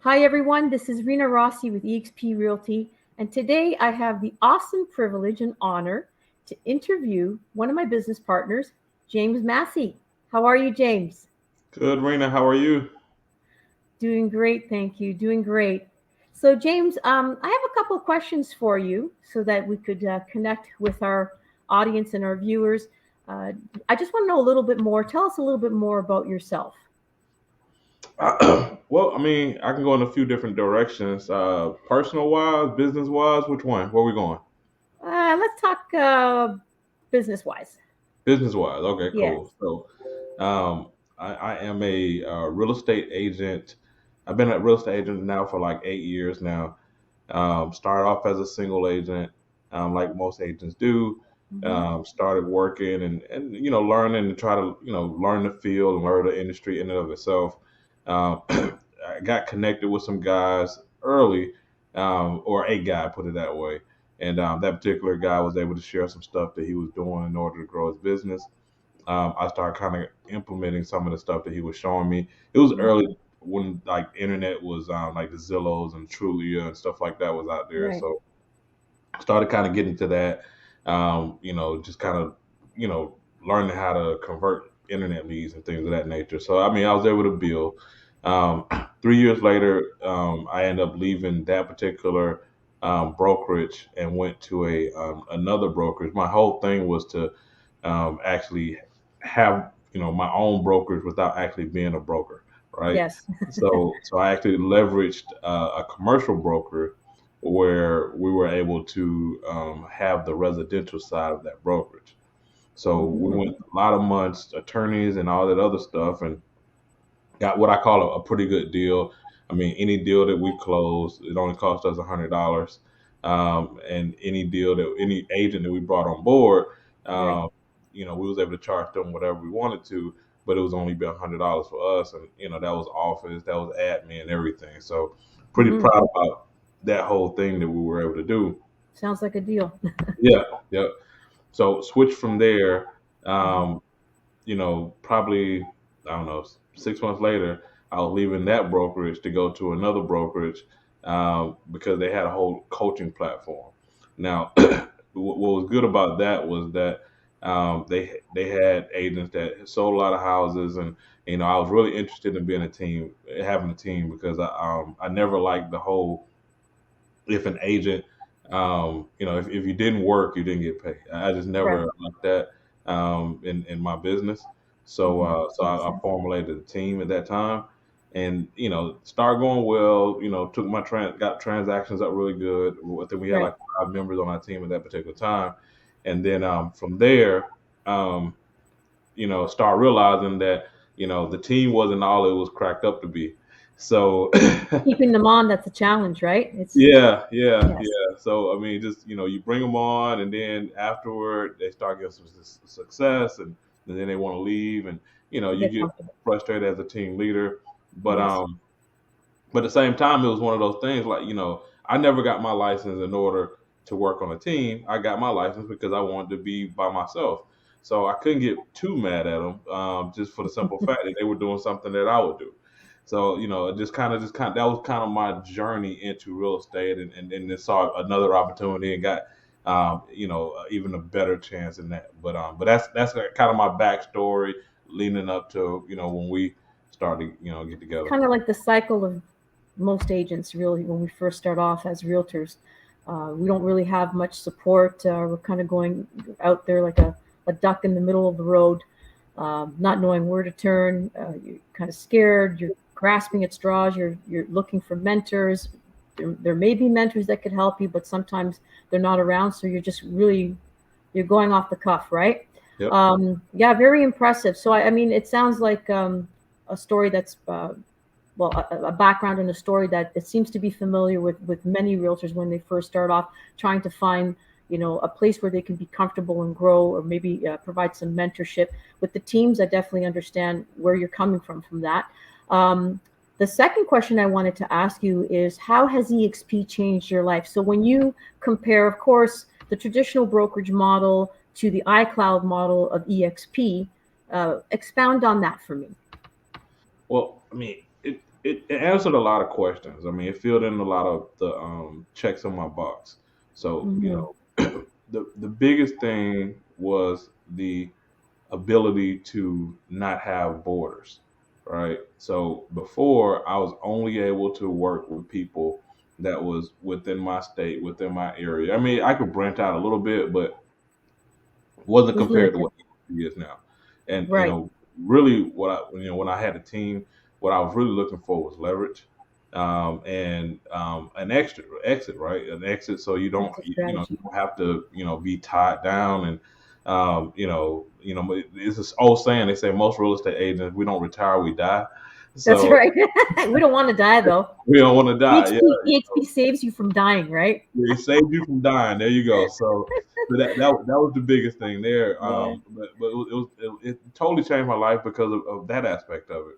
Hi, everyone. This is Rena Rossi with eXp Realty, and today I have the awesome privilege and honor to interview one of my business partners, James Massey. How are you, James? Good, Rena. How are you? Doing great, thank you. Doing great. So, James, I have a couple of questions for you so that we could connect with our audience and our viewers. Uh, I just want to know a little bit more. Tell us a little bit more about yourself. Well, I can go in a few different directions. Personal wise, business wise, which one? Where we going? Let's talk business wise. Business wise. Okay, Yes. cool. Um, I am a real estate agent. I've been a real estate agent now for like 8 years now. Started off as a single agent, like most agents do. Mhm. Started working and learning and try to learn the field and learn the industry in and of itself. Um, I got connected with some guys early, or a guy, put it that way. And that particular guy was able to share some stuff that he was doing in order to grow his business. I started kind of implementing some of the stuff that he was showing me. It was Mhm. early when like internet was like the Zillows and Trulia and stuff like that was out there. Right. So I started kind of getting to that. Just kind of learning how to convert internet leads and things of that nature. So I was able to build. 3 years later, I ended up leaving that particular brokerage and went to a another brokerage. My whole thing was to actually have my own brokerage without actually being a broker, right? Yes. So I actually leveraged a commercial broker where we were able to have the residential side of that brokerage. So we Mhm. went a lot of months, attorneys and all that other stuff, and got what I call a pretty good deal. Any deal that we closed, it only cost us $100. And any deal that any agent that we brought on board, Right. um, we was able to charge them whatever we wanted to, but it was only be $100 for us, and that was office, that was admin, everything. So pretty Mhm. proud about that whole thing that we were able to do. Sounds like a deal. Yeah, yeah. So switch from there. Mhm. Um, Probably, I don't know, 6 months later, I was leaving that brokerage to go to another brokerage because they had a whole coaching platform. Now, what was good about that was that they had agents that had sold a lot of houses, and I was really interested in being a team, having a team, because I never liked the whole if an agent, if you didn't work, you didn't get paid. I just Right. never liked that in my business. So Mhm. Makes I sense. formulated a team at that time, and started going well. Took got transactions up really good. I think we had Right. like 5 members on our team at that particular time, and then from there, um, start realizing that the team wasn't all it was cracked up to be. So Keeping them on, that's a challenge, right? It's Yeah, yeah, yes. yeah. So just you bring them on, and then afterward they start getting some success, and then they want to leave, and you Get get comfortable. frustrated as a team leader. But Yes. um, but at the same time, it was one of those things like I never got my license in order to work on a team. I got my license because I wanted to be by myself. So I couldn't get too mad at them, just for the simple fact that they were doing something that I would do. So it just kind of that was kind of my journey into real estate, and then saw another opportunity and got even a better chance in that. But that's kind of my backstory leading up to when we started get It's together. kind of like the cycle of most agents, really, when we first start off as realtors. We don't really have much support. We're kind of going out there like a duck in the middle of the road, not knowing where to turn. You're kind of scared. You're grasping at straws. You're looking for mentors. There may be mentors that could help you, but sometimes they're not around. So you're going off the cuff, right? Yep. Yeah, very impressive. So I mean, it sounds like a story that's well, a background and a story that it seems to be familiar with many realtors when they first start off trying to find a place where they can be comfortable and grow, or maybe provide some mentorship with the teams. I definitely understand where you're coming from that. um, the second question I wanted to ask you is, how has EXP changed your life? So when you compare, of course, the traditional brokerage model to the iCloud model of EXP, expound on that for me. Well, it answered a lot of questions. I mean, it filled in a lot of the checks on my box. So, Hmm. the biggest thing was the ability to not have borders, right? So before I was only able to work with people that was within my state, within my area. I mean, I could branch out a little bit, but wasn't Was compared to limited. what he is now. And Right. really, what I when I had a team, what I was really looking for was leverage, and an extra exit, right? An exit, so Exit strategy. you don't have to be tied down and it's this old saying. They say most real estate agents, we don't retire, we die. That's So right. We don't want to die though. we don't want to die. Yeah, EXP saves you from dying, right? it saved you from dying. There you go. So that was the biggest thing there. Yeah. But it totally changed my life because of that aspect of it.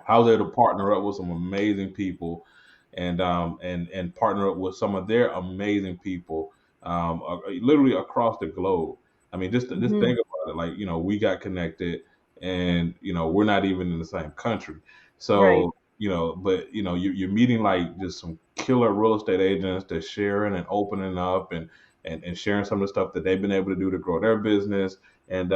I was able to partner up with some amazing people, and partner up with some of their amazing people, literally across the globe. I mean, just Hmm. think about it. Like we got connected, and we're not even in the same country. Right. So but you're meeting like just some killer real estate agents that's sharing and opening up and sharing some of the stuff that they've been able to do to grow their business, and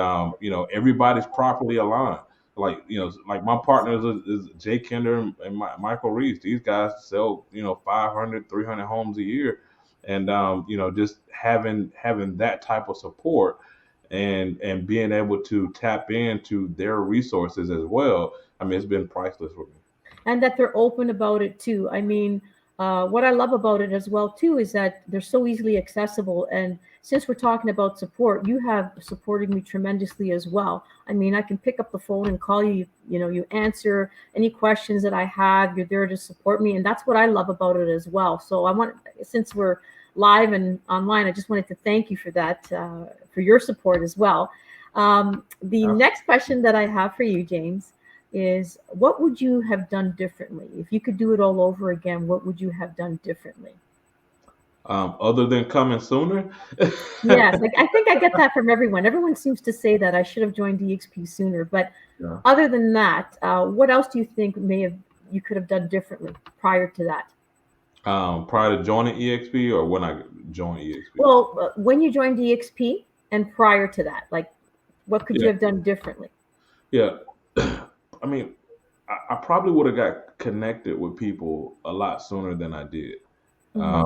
everybody's properly aligned. Like like my partners is Jay Kinder and Michael Reeves. These guys sell 500, 300 homes a year, and just having that type of support and being able to tap into their resources as well. I mean, it's been priceless for me. And that they're open about it too. I mean, what I love about it as well too is that they're so easily accessible. And since we're talking about support, you have supported me tremendously as well. I mean, I can pick up the phone and call you. You know, you answer any questions that I have. You're there to support me, and that's what I love about it as well. So I want, since we're live and online, I just wanted to thank you for that, for your support as well. The next question that I have for you, James, is what would you have done differently? If you could do it all over again, what would you have done differently? Other than coming sooner. Yes, like I think I get that from everyone. Everyone seems to say that I should have joined DXP sooner. But Yeah. other than that, what else do you think you could have done differently prior to that? Prior to joining EXP or when I joined EXP. Well, when you joined DXP and prior to that, like what could you Yeah, have done differently? yeah. I mean, I probably would have got connected with people a lot sooner than I did. Hmm.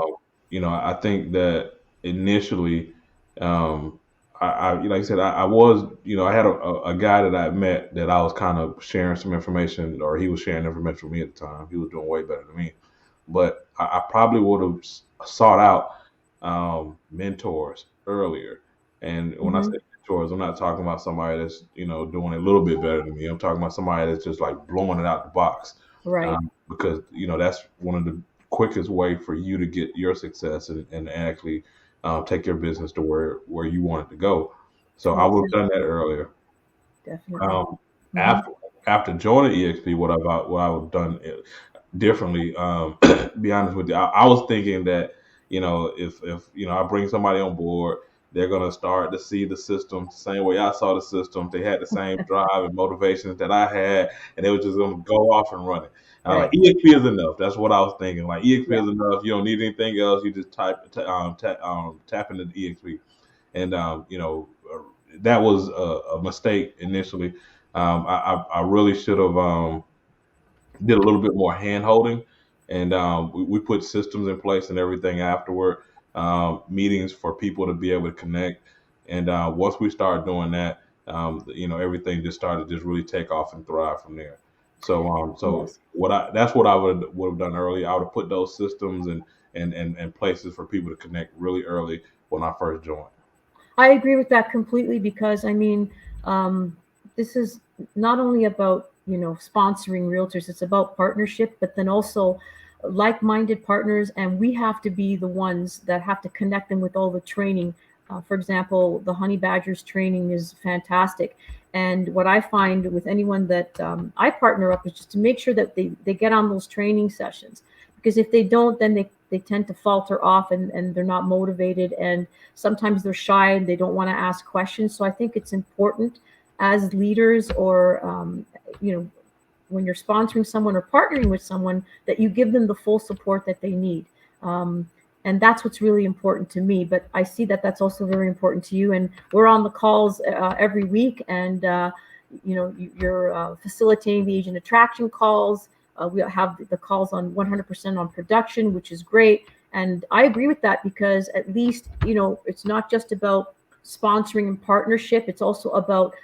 I think that initially, like I said, I was, I had a guy that I met that I was kind of sharing some information, or he was sharing information with me at the time. He was doing way better than me, but I probably would have sought out mentors earlier. And when I Hmm. say mentors, I'm not talking about somebody that's doing a little bit better than me. I'm talking about somebody that's just like blowing it out the box, Right. because that's one of the quickest way for you to get your success and actually take your business to where you want it to go. So I Makes would have sense. done that earlier. Definitely. Um, Hmm. after joining EXP, what I would have done differently. Be honest with you, I was thinking that if I bring somebody on board, they're gonna start to see the system the same way I saw the system. They had the same drive and motivations that I had, and they were just gonna go off and run it. And I was like, Right. EXP is enough. That's what I was thinking. Like EXP Yeah. is enough. You don't need anything else. You just tap into the EXP, and that was a mistake initially. I really should have did a little bit more hand holding, and we put systems in place and everything afterward, meetings for people to be able to connect. And once we started doing that, everything just started to just really take off and thrive from there. So Yes. that's what I would have done early. I would have put those systems and places for people to connect really early when I first joined. I agree with that completely because I mean, um, this is not only about sponsoring realtors; it's about partnership, but then also like-minded partners, and we have to be the ones that have to connect them with all the training. For example, the Honey Badgers training is fantastic, and what I find with anyone that I partner up is just to make sure that they get on those training sessions, because if they don't, then they tend to falter off and they're not motivated, and sometimes they're shy and they don't want to ask questions. So I think it's important as leaders or when you're sponsoring someone or partnering with someone, that you give them the full support that they need. And that's what's really important to me. But I see that that's also very important to you. And we're on the calls every week, and you're facilitating the agent attraction calls. We have the calls on 100% on production, which is great. And I agree with that, because at least, it's not just about sponsoring and partnership. It's also about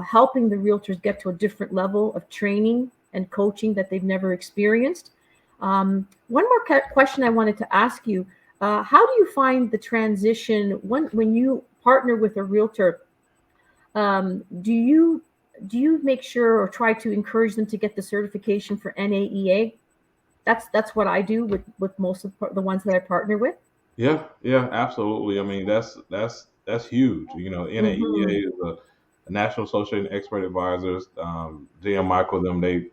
helping the realtors get to a different level of training and coaching that they've never experienced. One more question I wanted to ask you. How do you find the transition when you partner with a realtor? Do you make sure or try to encourage them to get the certification for NAEA? That's what I do with most of the ones that I partner with. Yeah, yeah, absolutely. I mean, that's huge. Mm-hmm. NAEA is a National Association of Expert Advisors. Dan Michael, them, they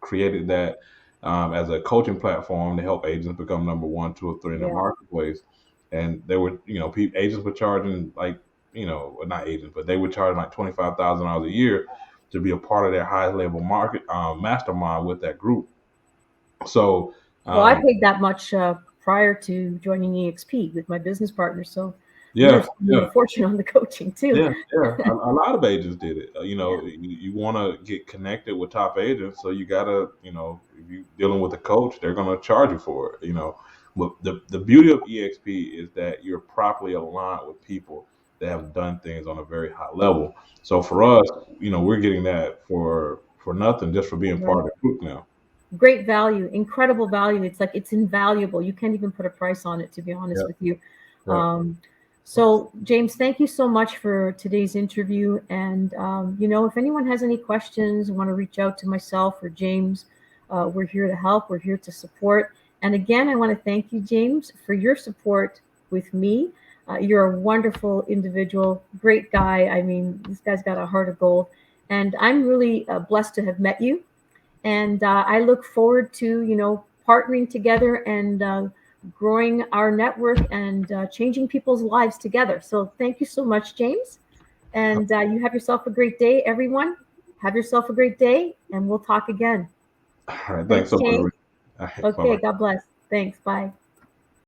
created that as a coaching platform to help agents become number one, two, or three in the Yeah. marketplace. And they were, agents were charging like, well, not agents, but they were charging like $25,000 a year to be a part of their high level market mastermind with that group. So. Well, I Um, paid that much prior to joining EXP with my business partner, so we were yeah, spending yeah. a fortune on the coaching too. Yeah, yeah. A lot of agents did it. You want to get connected with top agents, so you gotta, if you're dealing with a coach, they're gonna charge you for it. But the beauty of EXP is that you're properly aligned with people that have done things on a very high level. So for us, we're getting that for nothing, just for being part of Right. the group now. Great value, incredible value. It's like it's invaluable. You can't even put a price on it, to be honest Yeah, with you. yeah. So, James, thank you so much for today's interview. And if anyone has any questions, want to reach out to myself or James, we're here to help. We're here to support. And again, I want to thank you, James, for your support with me. You're a wonderful individual, great guy. I mean, this guy's got a heart of gold. And I'm really blessed to have met you. And I look forward to partnering together and growing our network and changing people's lives together. So thank you so much, James. And you have yourself a great day, everyone. Have yourself a great day, and we'll talk again. All right. Thanks Thanks, so much. James. All right. Bye Okay, bye. God bless. Thanks. Bye.